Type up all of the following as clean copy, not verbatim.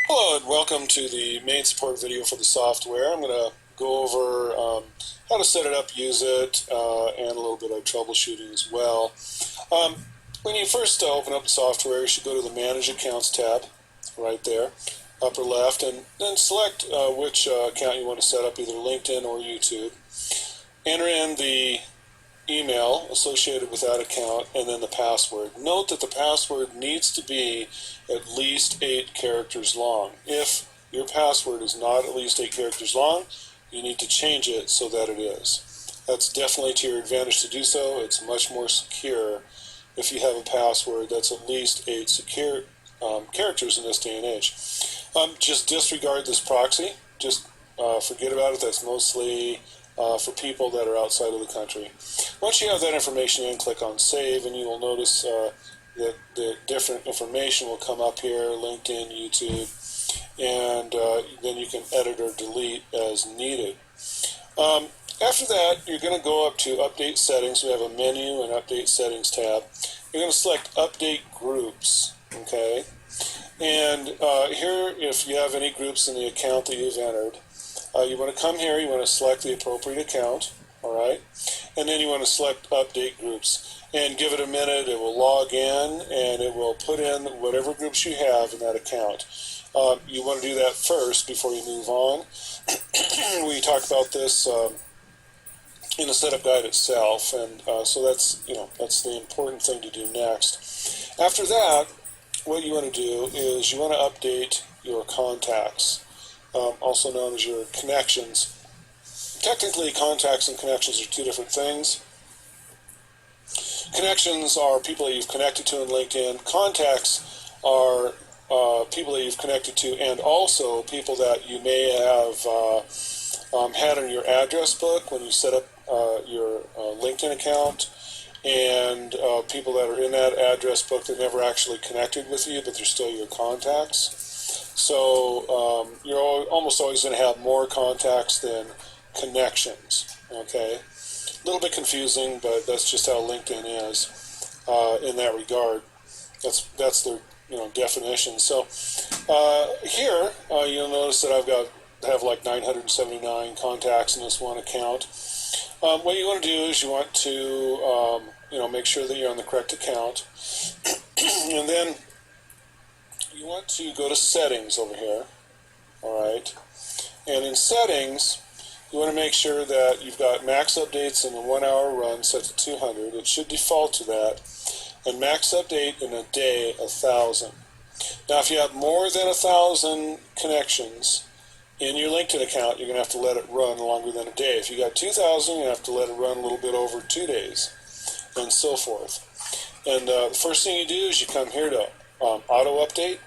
Hello and welcome to the main support video for the software. I'm going to go over how to set it up, use it, and a little bit of troubleshooting as well. Um, when you first open up the software, you should go to the Manage Accounts tab right there, upper left, and then select which account you want to set up, either LinkedIn or YouTube. Enter in the email associated with that account and then the password. Note that the password needs to be at least 8 characters long. If your password is not at least 8 characters long, you need to change it so that it is. That's definitely to your advantage to do so. It's much more secure if you have a password that's at least 8 secure characters in this day and age. Just disregard this proxy. Just forget about it. That's mostly for people that are outside of the country. Once you have that information in, click on Save, and you will notice that the different information will come up here, LinkedIn, YouTube, and then you can edit or delete as needed. After that, you're going to go up to Update Settings. We have a menu and Update Settings tab. You're going to select Update Groups, okay? And here, if you have any groups in the account that you've entered, you want to come here, you want to select the appropriate account, all right? And then you want to select Update Groups. And give it a minute, it will log in, and it will put in whatever groups you have in that account. You want to do that first before you move on. We talk about this in the setup guide itself, and so that's the important thing to do next. After that, what you want to do is you want to update your contacts, also known as your connections. Technically, contacts and connections are two different things. Connections are people that you've connected to in LinkedIn. Contacts are people that you've connected to, and also people that you may have had in your address book when you set up your LinkedIn account, and people that are in that address book that never actually connected with you, but they're still your contacts. So you're almost always going to have more contacts than connections, okay? A little bit confusing, but that's just how LinkedIn is in that regard. That's their definition. So here you'll notice that I have like 979 contacts in this one account. What you want to do is you want to make sure that you're on the correct account, and then you want to go to Settings over here. All right, and in Settings, you want to make sure that you've got max updates in a 1 hour run set to 200. It should default to that. And max update in a day, 1,000. Now, if you have more than 1,000 connections in your LinkedIn account, you're going to have to let it run longer than a day. If you got 2,000, you're going to have to let it run a little bit over 2 days, and so forth. And the first thing you do is you come here to Auto Update.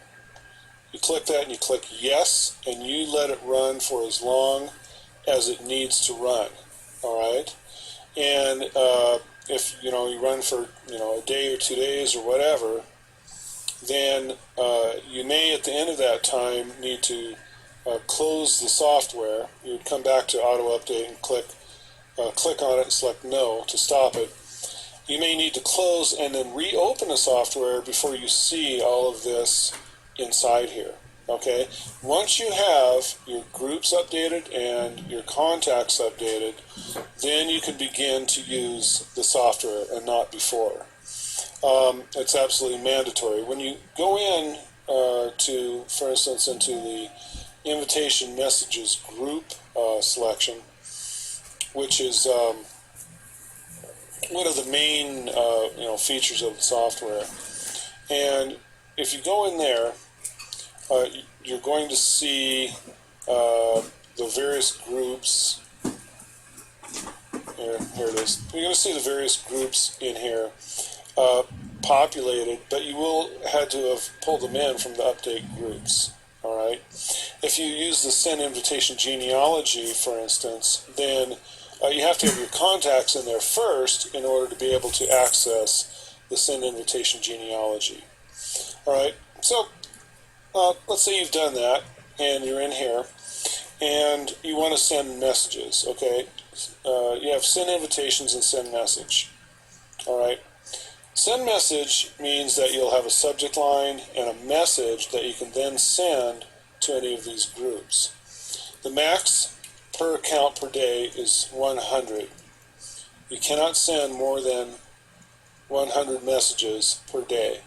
You click that and you click Yes, and you let it run for as long as it needs to run, all right? And if you run for a day or 2 days or whatever, then you may at the end of that time need to close the software. You would come back to Auto Update and click on it and select No to stop it. You may need to close and then reopen the software before you see all of this inside here. Okay, once you have your groups updated and your contacts updated, then you can begin to use the software and not before. It's absolutely mandatory. When you go in for instance, into the invitation messages group selection, which is one of the main features of the software, and if you go in there, you're going to see the various groups. Here it is. You're going to see the various groups in here populated, but you will have to have pulled them in from the update groups. All right. If you use the send invitation genealogy, for instance, then you have to have your contacts in there first in order to be able to access the send invitation genealogy. All right. So let's say you've done that and you're in here and you want to send messages, okay? You have send invitations and send message, all right? Send message means that you'll have a subject line and a message that you can then send to any of these groups. The max per account per day is 100. You cannot send more than 100 messages per day.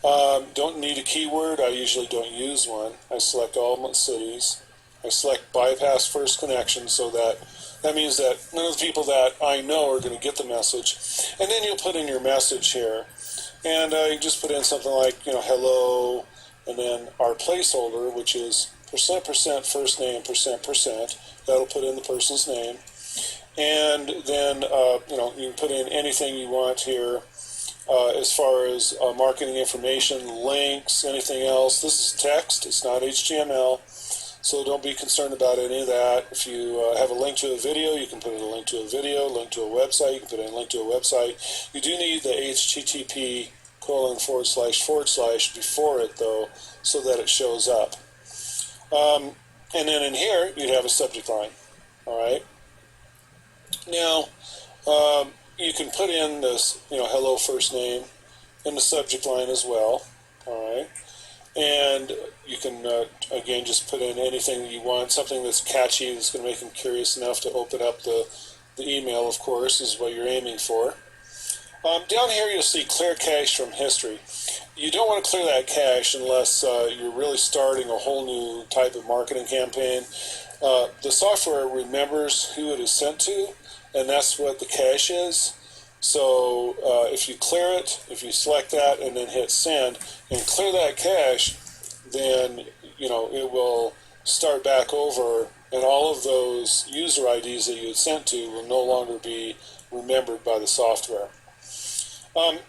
Don't need a keyword. I usually don't use one. I select all my cities. I select bypass first connection, so that means that none of the people that I know are going to get the message. And then you'll put in your message here. And you just put in something like, hello, and then our placeholder, which is %% first name, %%. That'll put in the person's name. And then, you can put in anything you want here as far as marketing information, links, anything else. This is text. It's not HTML. So don't be concerned about any of that. If you have a link to a video, you can put in a link to a video, link to a website, you can put in a link to a website. You do need the HTTP : / before it, though, so that it shows up. And then in here, you'd have a subject line. All right. Now, you can put in this, hello first name in the subject line as well. All right. And you can, again, just put in anything you want, something that's catchy, that's going to make them curious enough to open up the email, of course, is what you're aiming for. Down here you'll see clear cache from history. You don't want to clear that cache unless you're really starting a whole new type of marketing campaign. The software remembers who it is sent to, and that's what the cache is. So if you clear it, if you select that and then hit send and clear that cache, then it will start back over, and all of those user IDs that you had sent to will no longer be remembered by the software.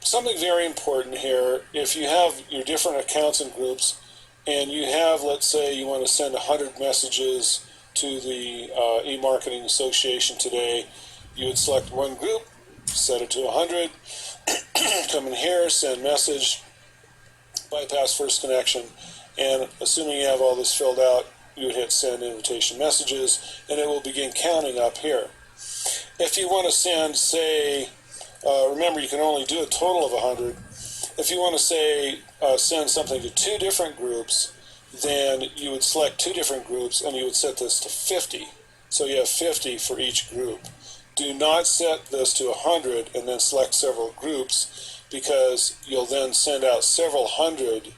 Something very important here, if you have your different accounts and groups, and you have, let's say, you want to send 100 messages to the e-marketing association today, you would select one group, set it to 100, come in here, send message, bypass first connection, and assuming you have all this filled out, you would hit send invitation messages, and it will begin counting up here. If you want to send, say, remember you can only do a total of 100. If you want to say send something to two different groups, then you would select two different groups and you would set this to 50. So you have 50 for each group. Do not set this to 100 and then select several groups, because you'll then send out several hundred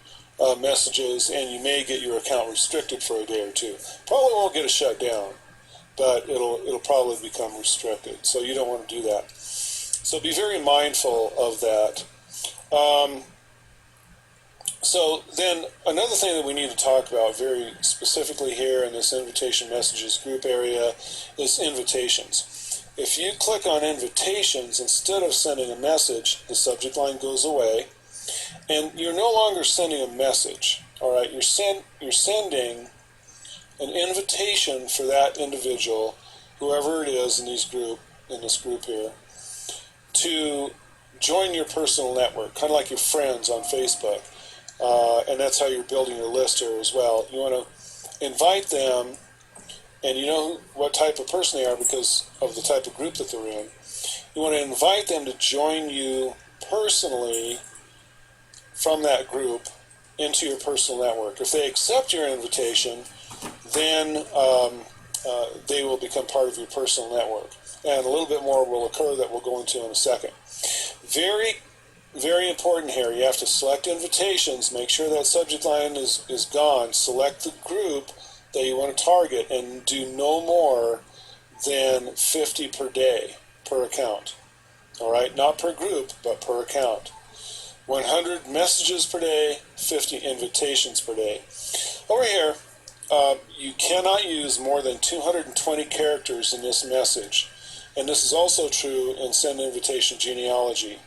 messages and you may get your account restricted for a day or two. Probably won't get it shut down, but it'll probably become restricted. So you don't want to do that. So be very mindful of that. So then another thing that we need to talk about very specifically here in this invitation messages group area is invitations. If you click on invitations, instead of sending a message, the subject line goes away, and you're no longer sending a message. All right, you're sending an invitation for that individual, whoever it is in this group here, to join your personal network, kind of like your friends on Facebook. And that's how you're building your list here as well. You want to invite them, and you know what type of person they are because of the type of group that they're in. You want to invite them to join you personally from that group into your personal network. If they accept your invitation, then they will become part of your personal network. And a little bit more will occur that we'll go into in a second. Very, very important here. You have to select invitations. Make sure that subject line is gone. Select the group that you want to target and do no more than 50 per day per account. All right, not per group, but per account. 100 messages per day, 50 invitations per day. Over here, you cannot use more than 220 characters in this message. And this is also true in send invitation genealogy.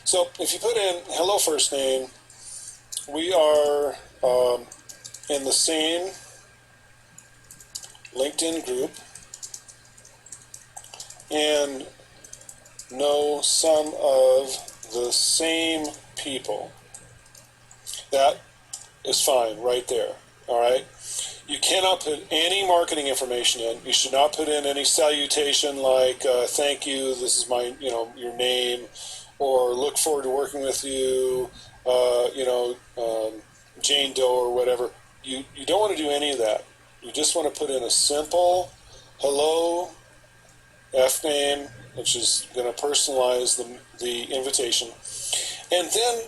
So if you put in hello first name, we are in the same LinkedIn group and know some of the same people. That is fine right there. All right. You cannot put any marketing information in. You should not put in any salutation like "thank you, this is my your name," or "look forward to working with you," Jane Doe or whatever. you don't want to do any of that. You just want to put in a simple hello F name, which is going to personalize the invitation, and then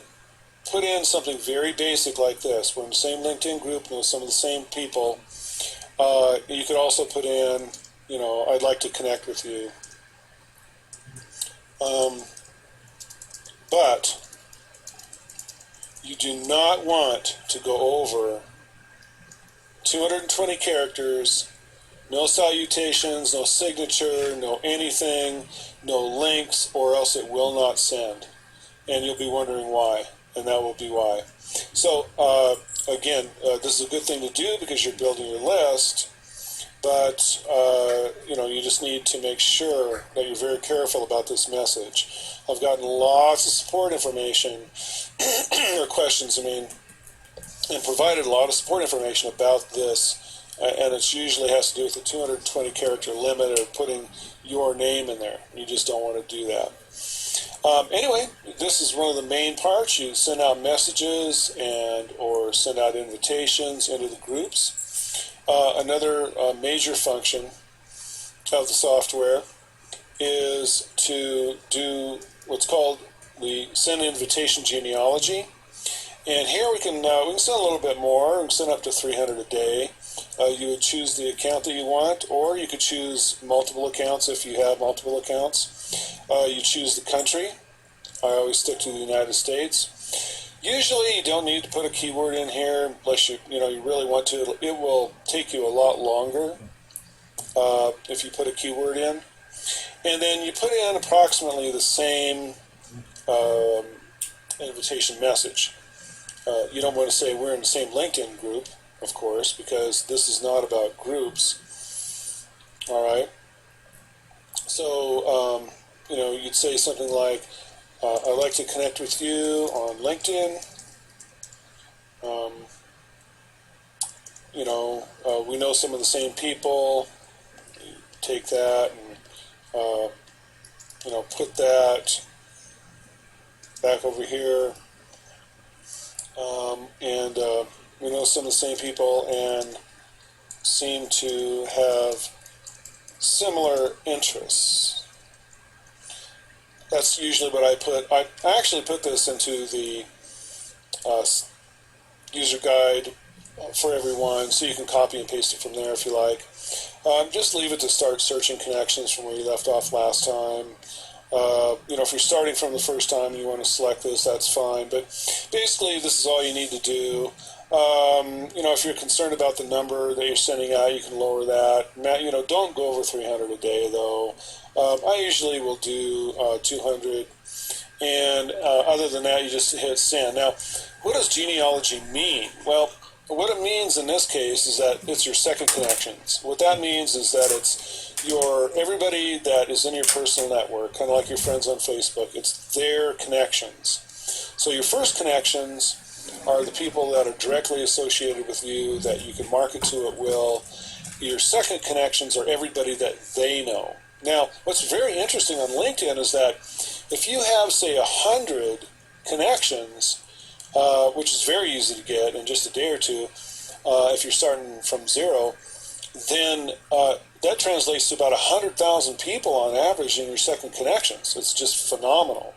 put in something very basic like this. We're in the same LinkedIn group with some of the same people. You could also put in, I'd like to connect with you. But you do not want to go over 220 characters, no salutations, no signature, no anything, no links, or else it will not send. And you'll be wondering why, and that will be why. So, again, this is a good thing to do because you're building your list, but, you just need to make sure that you're very careful about this message. I've gotten lots of support information, or questions, and provided a lot of support information about this, and it usually has to do with the 220 character limit or putting your name in there. You just don't want to do that. Anyway, this is one of the main parts. You send out messages or send out invitations into the groups. Another major function of the software is to do what's called the send invitation genealogy. And here we can send a little bit more. We can send up to 300 a day. You would choose the account that you want, or you could choose multiple accounts if you have multiple accounts. You choose the country. I always stick to the United States. Usually you don't need to put a keyword in here unless you really want to. It will take you a lot longer if you put a keyword in. And then you put in approximately the same invitation message. You don't want to say we're in the same LinkedIn group, of course, because this is not about groups. All right. So, you'd say something like, I'd like to connect with you on LinkedIn. We know some of the same people. You take that and, put that back over here. We know some of the same people and seem to have similar interests. That's usually what I put. I actually put this into the user guide for everyone, so you can copy and paste it from there if you like. Just leave it to start searching connections from where you left off last time. If you're starting from the first time and you want to select this, that's fine. But basically, this is all you need to do. If you're concerned about the number that you're sending out, you can lower that. Don't go over 300 a day, though. I usually will do 200. And other than that, you just hit send. Now, what does genealogy mean? Well, what it means in this case is that it's your second connections. What that means is that it's everybody that is in your personal network, kind of like your friends on Facebook. It's their connections. So your first connections are the people that are directly associated with you that you can market to at will. Your second connections are everybody that they know. Now, what's very interesting on LinkedIn is that if you have, say, 100 connections, which is very easy to get in just a day or two, if you're starting from zero, then that translates to about 100,000 people on average in your second connections. It's just phenomenal,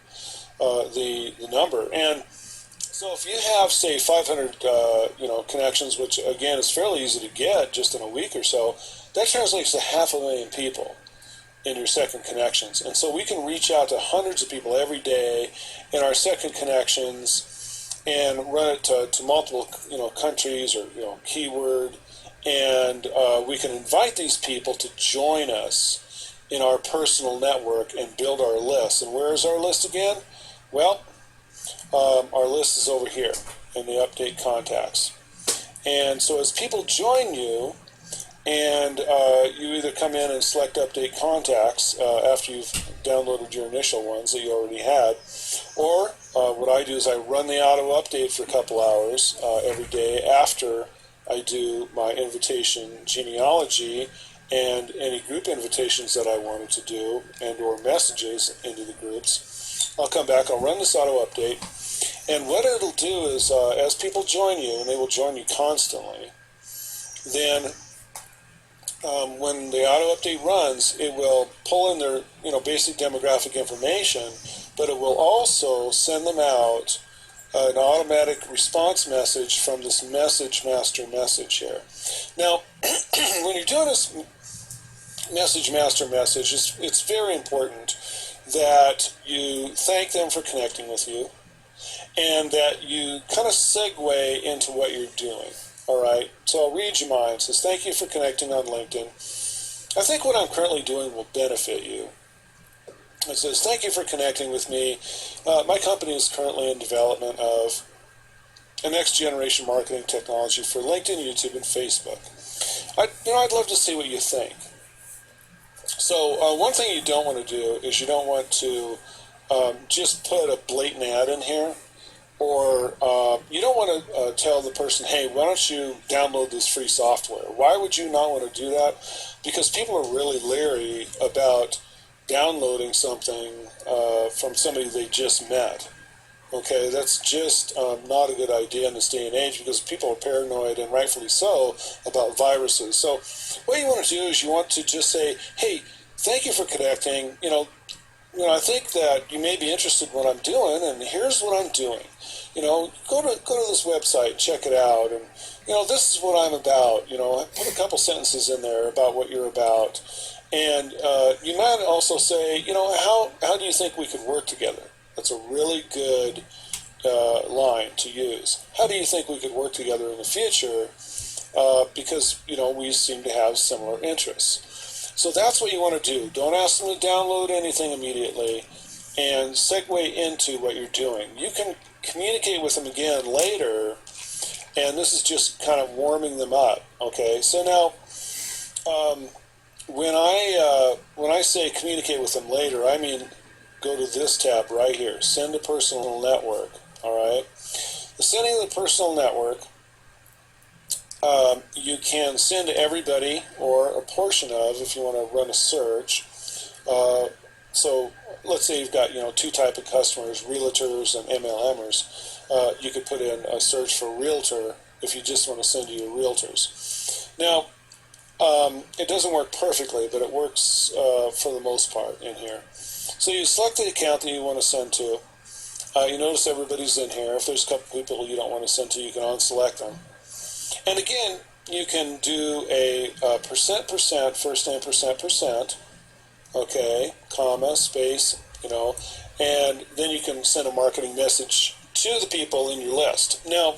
the number. And so if you have, say, 500 connections, which again is fairly easy to get just in a week or so, that translates to 500,000 people in your second connections. And so we can reach out to hundreds of people every day in our second connections and run it to multiple countries or keyword, and we can invite these people to join us in our personal network and build our list. And where is our list again? Well, our list is over here in the update contacts. And so as people join you, and you either come in and select update contacts after you've downloaded your initial ones that you already had, or what I do is I run the auto update for a couple hours every day after I do my invitation genealogy and any group invitations that I wanted to do and or messages into the groups. I'll come back, I'll run this auto update, And what it'll do is, as people join you, and they will join you constantly, then when the auto update runs, it will pull in their basic demographic information, but it will also send them out an automatic response message from this message master message here. Now, when you're doing this message master message, it's very important that you thank them for connecting with you, and that you kind of segue into what you're doing. All right, so I'll read you mine. It says, thank you for connecting on LinkedIn. I think what I'm currently doing will benefit you. It says, thank you for connecting with me. My company is currently in development of a next generation marketing technology for LinkedIn, YouTube, and Facebook. I'd love to see what you think. So one thing you don't want to do is you don't want to just put a blatant ad in here, or you don't want to tell the person, hey, why don't you download this free software? Why would you not want to do that? Because people are really leery about downloading something from somebody they just met. Okay, that's just not a good idea in this day and age, because people are paranoid, and rightfully so, about viruses. So what you want to do is you want to just say, hey, thank you for connecting. I think that you may be interested in what I'm doing, and here's what I'm doing. Go to this website, check it out, and this is what I'm about. Put a couple sentences in there about what you're about, and you might also say, how do you think we could work together? That's a really good line to use. How do you think we could work together in the future? Because we seem to have similar interests. So that's what you want to do. Don't ask them to download anything immediately, and segue into what you're doing. You can communicate with them again later, and this is just kind of warming them up. Okay, so now when I say communicate with them later, I mean go to this tab right here, send a personal network. All right, the sending of the personal network. You can send to everybody or a portion of, if you want to run a search. So let's say you've got two type of customers, realtors and MLMers. You could put in a search for realtor if you just want to send to your realtors. Now, it doesn't work perfectly, but it works for the most part in here. So you select the account that you want to send to. You notice everybody's in here. If there's a couple people you don't want to send to, you can unselect them. And again, you can do a percent, first name, percent, okay, comma, space, and then you can send a marketing message to the people in your list. Now,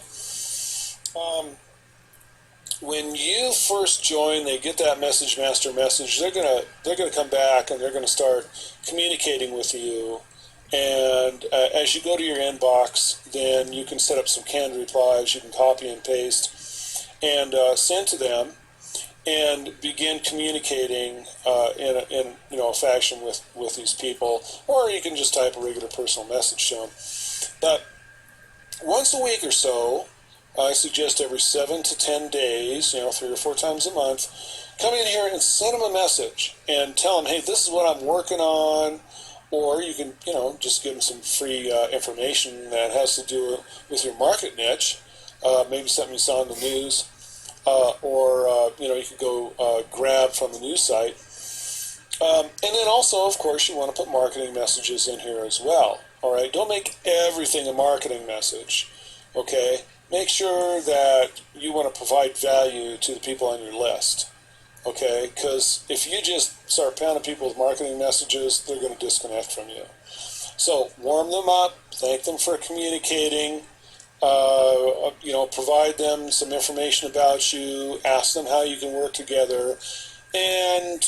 when you first join, they get that message master message. They're gonna come back, and they're gonna start communicating with you. And as you go to your inbox, then you can set up some canned replies. You can copy and paste and send to them, and begin communicating in a fashion with these people. Or you can just type a regular personal message to them. But once a week or so, I suggest every 7 to 10 days, 3 or 4 times a month, come in here and send them a message and tell them, hey, this is what I'm working on. Or you can, just give them some free information that has to do with your market niche. Maybe something you saw in the news, or you could go grab from the news site. And then also, of course, you want to put marketing messages in here as well. All right, don't make everything a marketing message. Okay, make sure that you want to provide value to the people on your list. Okay, because if you just start pounding people with marketing messages, they're going to disconnect from you. So warm them up, thank them for communicating. Provide them some information about you, ask them how you can work together, and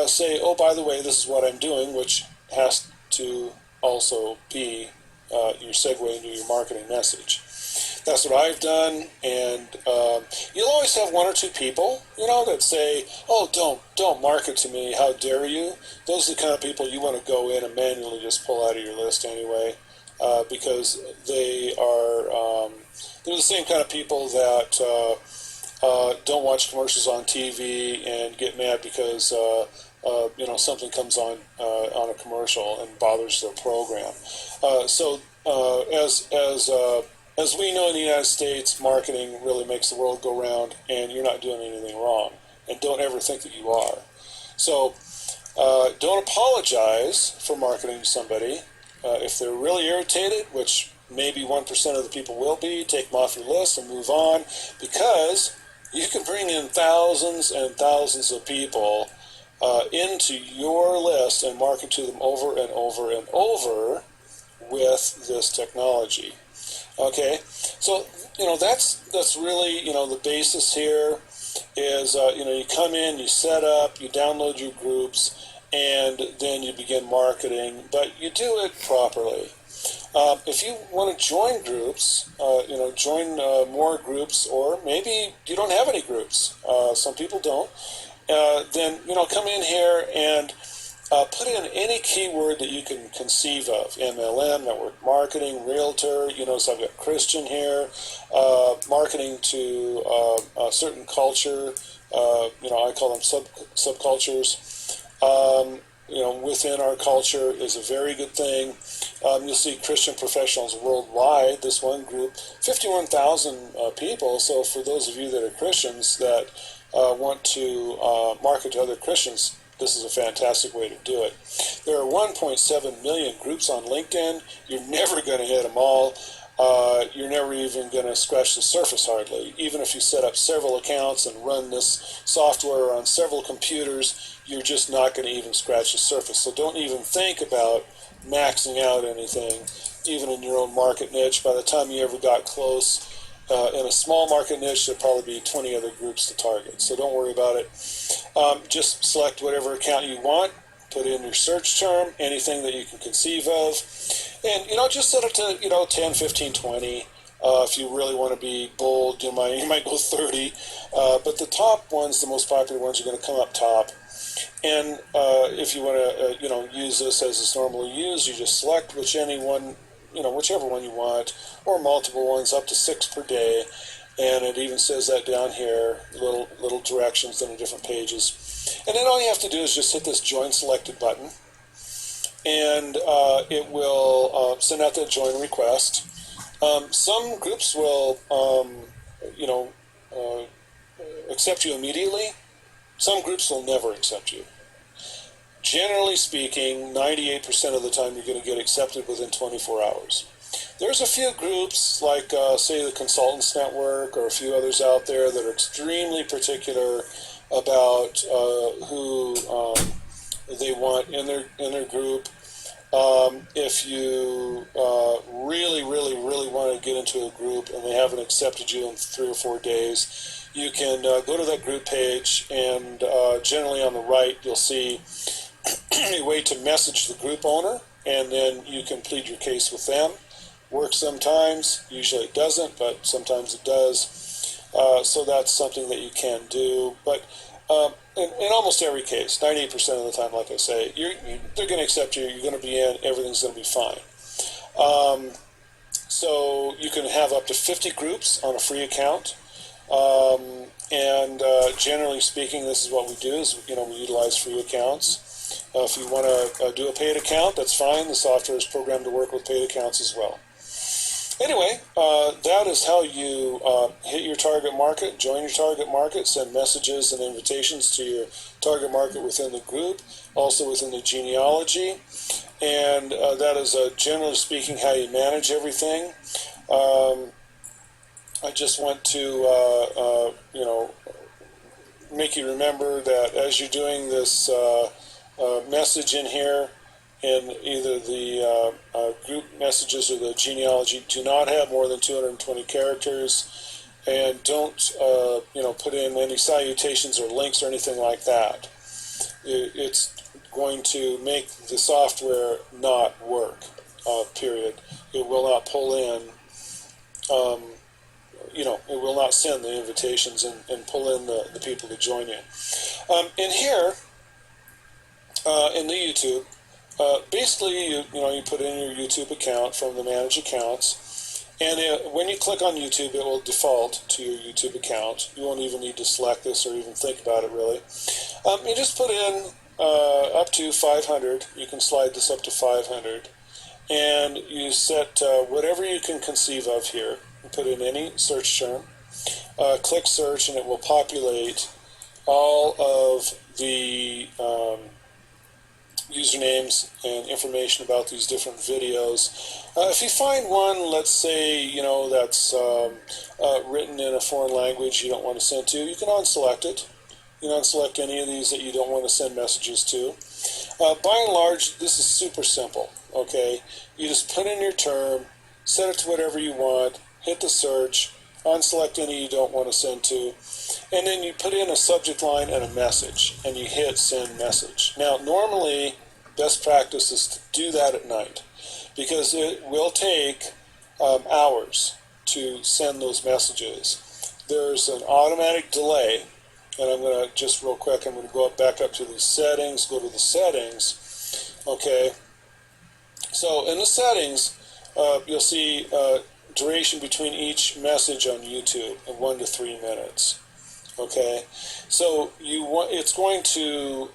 say, oh, by the way, this is what I'm doing, which has to also be your segue into your marketing message. That's what I've done, and you'll always have 1 or 2 people, that say, oh, don't market to me, how dare you? Those are the kind of people you want to go in and manually just pull out of your list anyway. Because they are they're the same kind of people that don't watch commercials on TV and get mad because something comes on a commercial and bothers their program. So as we know in the United States, marketing really makes the world go round, and you're not doing anything wrong. And don't ever think that you are. So don't apologize for marketing to somebody. If they're really irritated, which maybe 1% of the people will be, take them off your list and move on, because you can bring in thousands and thousands of people into your list and market to them over and over and over with this technology. Okay, so that's really the basis here is you come in, you set up, you download your groups, and then you begin marketing, but you do it properly. If you want to join groups, join more groups, or maybe you don't have any groups. Some people don't. Then come in here and put in any keyword that you can conceive of: MLM, network marketing, realtor. So I've got Christian here, marketing to a certain culture. I call them subcultures. Within our culture is a very good thing. You'll see Christian professionals worldwide. This one group, 51,000 people. So for those of you that are Christians that want to market to other Christians, this is a fantastic way to do it. There are 1.7 million groups on LinkedIn. You're never going to hit them all. You're never even going to scratch the surface hardly. Even if you set up several accounts and run this software on several computers, you're just not going to even scratch the surface. So don't even think about maxing out anything, even in your own market niche. By the time you ever got close, in a small market niche, there'll probably be 20 other groups to target. So don't worry about it. Just select whatever account you want, put in your search term, anything that you can conceive of, and just set it to 10, 15, 20. If you really want to be bold, you might go 30. But the top ones, the most popular ones, are going to come up top. And if you want to use this as it's normally used, you just select whichever one you want, or multiple ones, up to 6 per day. And it even says that down here, little directions on the different pages. And then all you have to do is just hit this join selected button, and it will send out that join request. Some groups will accept you immediately. Some groups will never accept you. Generally speaking, 98% of the time you're going to get accepted within 24 hours. There's a few groups, like say the Consultants Network, or a few others out there that are extremely particular about who they want in their group. If you really want to get into a group and they haven't accepted you in 3 or 4 days, you can go to that group page, and generally on the right you'll see a way to message the group owner, and then you can plead your case with them. Works sometimes, usually it doesn't, but sometimes it does. So that's something that you can do. But in almost every case, 98% of the time, like I say, they're going to accept you, you're going to be in, everything's going to be fine. So you can have up to 50 groups on a free account. And generally speaking, this is what we do, is we utilize free accounts. If you want to do a paid account, that's fine. The software is programmed to work with paid accounts as well. Anyway, that is how you hit your target market, join your target market, send messages and invitations to your target market within the group, also within the genealogy. And that is, generally speaking, how you manage everything. I just want to, make you remember that as you're doing this message in here, in either the group messages or the genealogy, do not have more than 220 characters, and don't put in any salutations or links or anything like that. It's going to make the software not work, period. It will not pull in, it will not send the invitations and pull in the people to join you. In here, in the YouTube, basically, you put in your YouTube account from the Manage Accounts, and when you click on YouTube, it will default to your YouTube account. You won't even need to select this or even think about it, really. You just put in up to 500. You can slide this up to 500, and you set whatever you can conceive of here. You put in any search term, click search, and it will populate all of the usernames and information about these different videos. If you find one, let's say, that's written in a foreign language you don't want to send to, you can unselect it. You can unselect any of these that you don't want to send messages to. By and large, this is super simple, okay? You just put in your term, set it to whatever you want, hit the search, unselect any you don't want to send to, and then you put in a subject line and a message, and you hit send message. Now, normally, best practice is to do that at night, because it will take hours to send those messages. There's an automatic delay, and I'm going to just real quick, I'm going to go back up to the settings, go to the settings, okay. So in the settings, you'll see duration between each message on YouTube of 1 to 3 minutes. Okay, so it's going to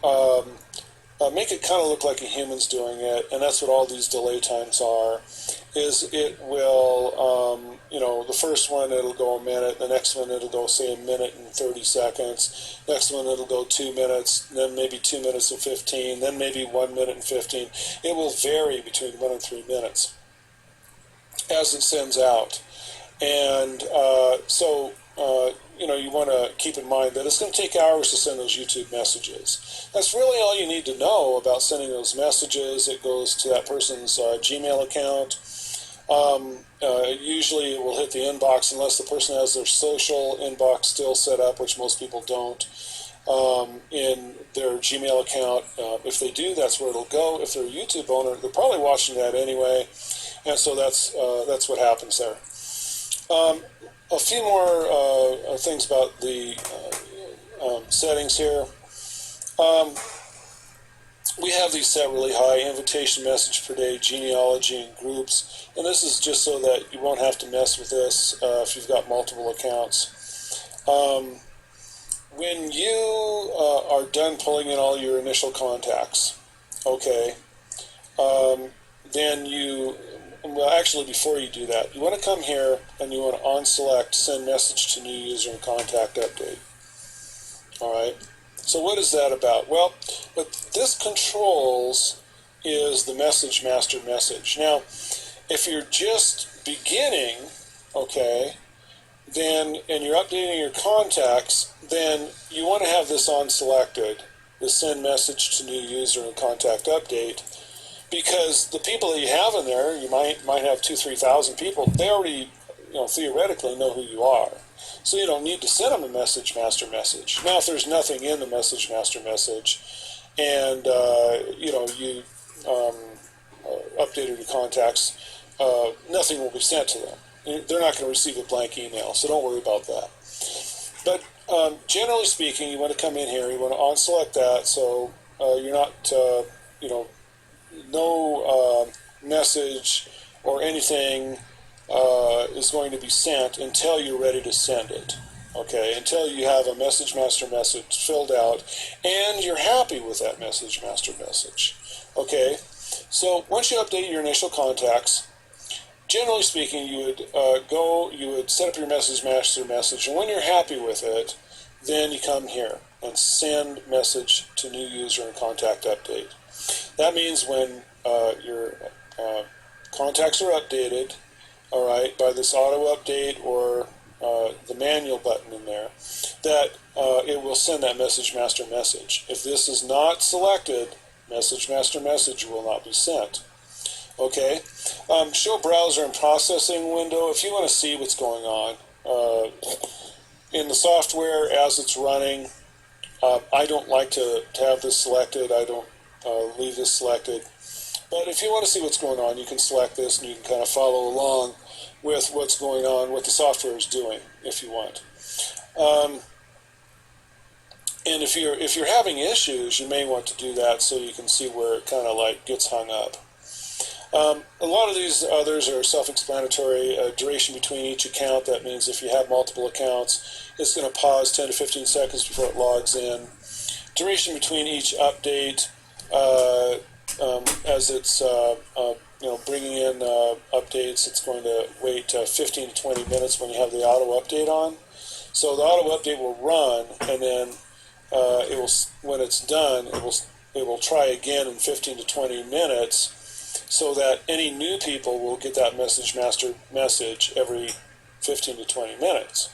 make it kind of look like a human's doing it, and that's what all these delay times are. Is it will, the first one it'll go a minute, the next one it'll go say a minute and 30 seconds, next one it'll go 2 minutes, then maybe 2 minutes and 15, then maybe 1 minute and 15. It will vary between 1 and 3 minutes as it sends out. And you want to keep in mind that it's going to take hours to send those YouTube messages. That's really all you need to know about sending those messages. It goes to that person's Gmail account. Usually it will hit the inbox unless the person has their social inbox still set up, which most people don't, in their Gmail account. If they do, that's where it'll go. If they're a YouTube owner, they're probably watching that anyway, and so that's what happens there. A few more things about the settings here. We have these set really high: invitation message per day, genealogy, and groups. And this is just so that you won't have to mess with this if you've got multiple accounts. When you are done pulling in all your initial contacts, okay, then actually before you do that, you want to come here and you want to unselect send message to new user and contact update. Alright, so what is that about? Well, what this controls is the message master message. Now, if you're just beginning, okay, then, and you're updating your contacts, then you want to have this unselected, the send message to new user and contact update, because the people that you have in there, you might have 2,000-3,000 people, they already, theoretically know who you are. So you don't need to send them a message master message. Now, if there's nothing in the message master message, and you updated your contacts, nothing will be sent to them. They're not going to receive a blank email, so don't worry about that. But generally speaking, you want to come in here, you want to unselect that, so you're not, no message or anything is going to be sent until you're ready to send it. Okay, until you have a message master message filled out and you're happy with that message master message. Okay, so once you update your initial contacts, generally speaking, you would set up your message master message, and when you're happy with it, then you come here and send message to new user and contact update. That means when your contacts are updated, all right, by this auto update or the manual button in there, that it will send that message master message. If this is not selected, message master message will not be sent. Okay, show browser and processing window. If you want to see what's going on in the software as it's running, I don't like to have this selected. I don't leave this selected. But if you want to see what's going on, you can select this and you can kind of follow along with what's going on, what the software is doing, if you want. And if you're having issues, you may want to do that so you can see where it kind of like gets hung up. A lot of these others are self-explanatory. Duration between each account, that means if you have multiple accounts, it's going to pause 10 to 15 seconds before it logs in. Duration between each update, as it's bringing in updates, it's going to wait 15 to 20 minutes when you have the auto update on. So the auto update will run, and then it will, when it's done, it will try again in 15 to 20 minutes, so that any new people will get that message master message every 15 to 20 minutes.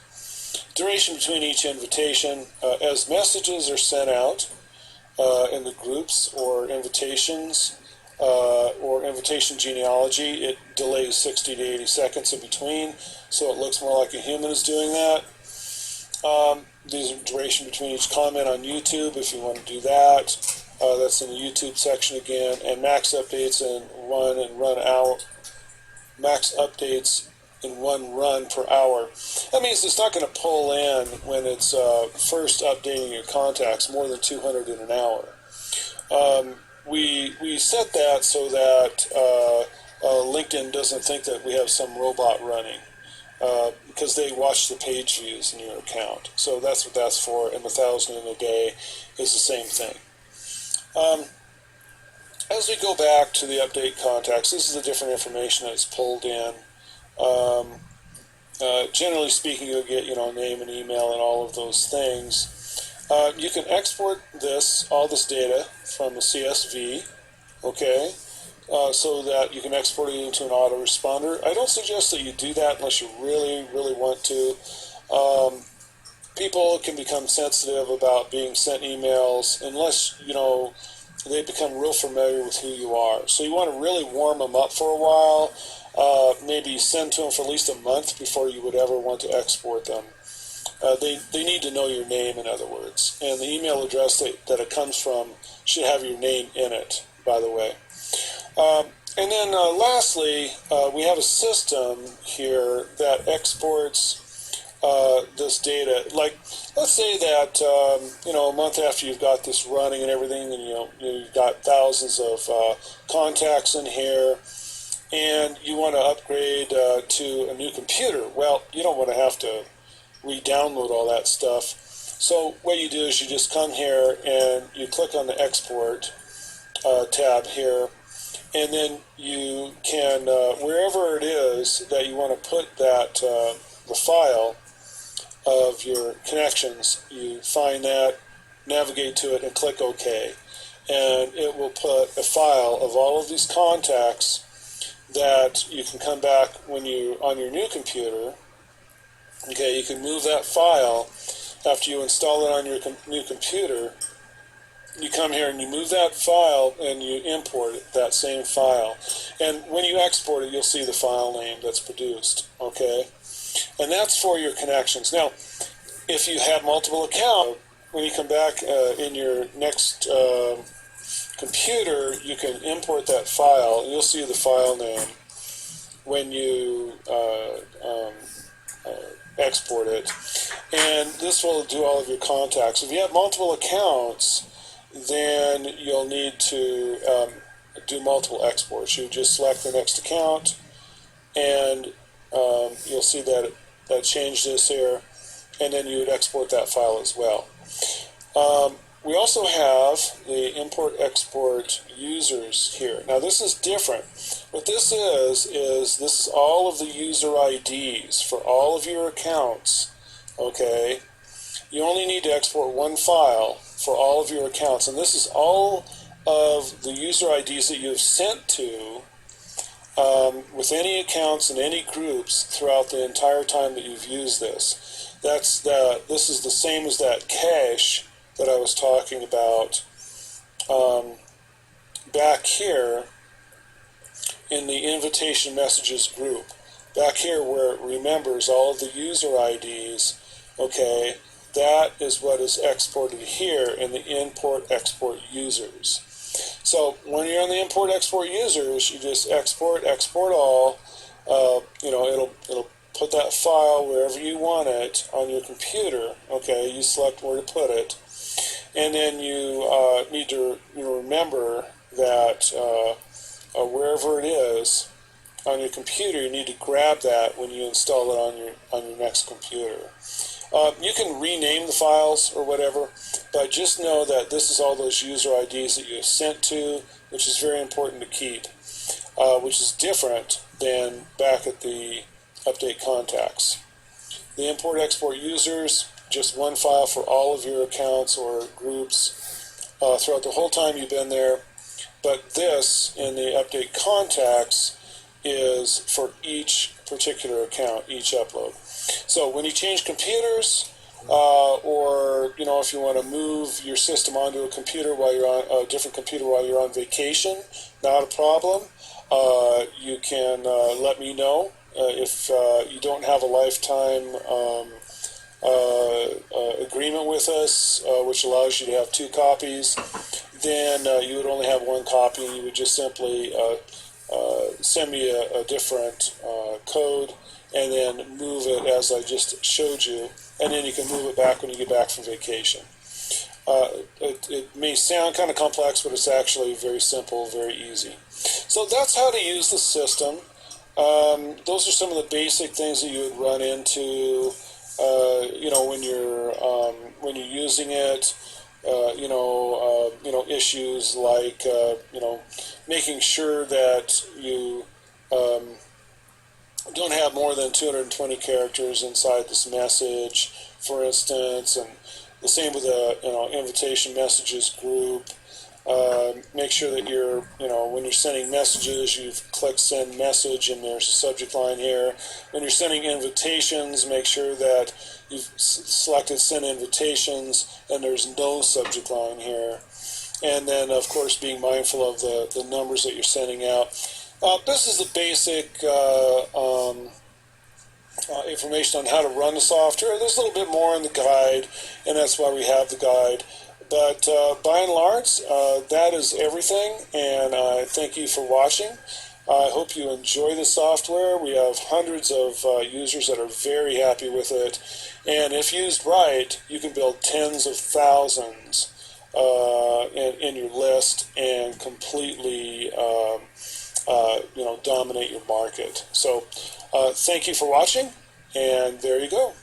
Duration between each invitation, as messages are sent out in the groups or invitations or invitation genealogy, it delays 60 to 80 seconds in between, so it looks more like a human is doing that. These are duration between each comment on YouTube if you want to do that. That's in the YouTube section again, and max updates in run hour. Max updates in one run per hour. That means it's not going to pull in when it's first updating your contacts more than 200 in an hour. We set that so that LinkedIn doesn't think that we have some robot running, because they watch the page views in your account. So that's what that's for, and 1,000 in a day is the same thing. As we go back to the update contacts, this is the different information that's pulled in. Generally speaking, you'll get name and email and all of those things. You can export all this data from a CSV, okay, so that you can export it into an autoresponder. I don't suggest that you do that unless you really, really want to. People can become sensitive about being sent emails unless, they become real familiar with who you are. So you want to really warm them up for a while, maybe send to them for at least a month before you would ever want to export them. They need to know your name, in other words. And the email address that it comes from should have your name in it, by the way. And then lastly, we have a system here that exports this data. Like, let's say that a month after you've got this running and everything, and you've got thousands of contacts in here, and you want to upgrade to a new computer. Well, you don't want to have to re-download all that stuff. So what you do is you just come here and you click on the export tab here, and then you can, wherever it is that you want to put that the file of your connections, you find that, navigate to it, and click OK. And it will put a file of all of these contacts that you can come back when you on your new computer. Okay, you can move that file after you install it on your new computer. You come here and you move that file and you import it, that same file. And when you export it, you'll see the file name that's produced. Okay, and that's for your connections. Now, if you have multiple accounts, when you come back in your next computer, you can import that file, and you'll see the file name when you export it. And this will do all of your contacts. If you have multiple accounts, then you'll need to do multiple exports. You just select the next account, and you'll see that that changed this here, and then you would export that file as well. We also have the import-export users here. Now this is different. What this is this is all of the user IDs for all of your accounts. Okay, you only need to export one file for all of your accounts, and this is all of the user IDs that you have sent to with any accounts and any groups throughout the entire time that you've used this. This is the same as that cache that I was talking about back here in the invitation messages group. Back here where it remembers all of the user IDs, okay, that is what is exported here in the import-export users. So when you're on the import-export users, you just export all. It'll put that file wherever you want it on your computer. Okay, you select where to put it. And then you need to remember that wherever it is on your computer, you need to grab that when you install it on your next computer. You can rename the files or whatever, but just know that this is all those user IDs that you have sent to, which is very important to keep. which is different than back at the update contacts. The import-export users, just one file for all of your accounts or groups throughout the whole time you've been there. But this, in the update contacts, is for each particular account, each upload. So when you change computers, or if you want to move your system onto a computer while you're on a different computer while you're on vacation, not a problem. You can let me know if you don't have a lifetime agreement with us, which allows you to have 2 copies. Then you would only have 1 copy. You would just simply send me a different code and then move it as I just showed you, and then you can move it back when you get back from vacation. It may sound kind of complex, but it's actually very simple, very easy. So that's how to use the system. Those are some of the basic things that you would run into, when you're using it. Issues like making sure that you don't have more than 220 characters inside this message, for instance, and the same with the invitation messages group. Make sure that you're when you're sending messages, you've clicked send message and there's a subject line here. When you're sending invitations, make sure that you've selected send invitations and there's no subject line here. And then, of course, being mindful of the numbers that you're sending out. This is the basic information on how to run the software. There's a little bit more in the guide, and that's why we have the guide. But by and large, that is everything, and I thank you for watching. I hope you enjoy the software. We have hundreds of users that are very happy with it, and if used right, you can build tens of thousands in your list and completely dominate your market. So thank you for watching, and there you go.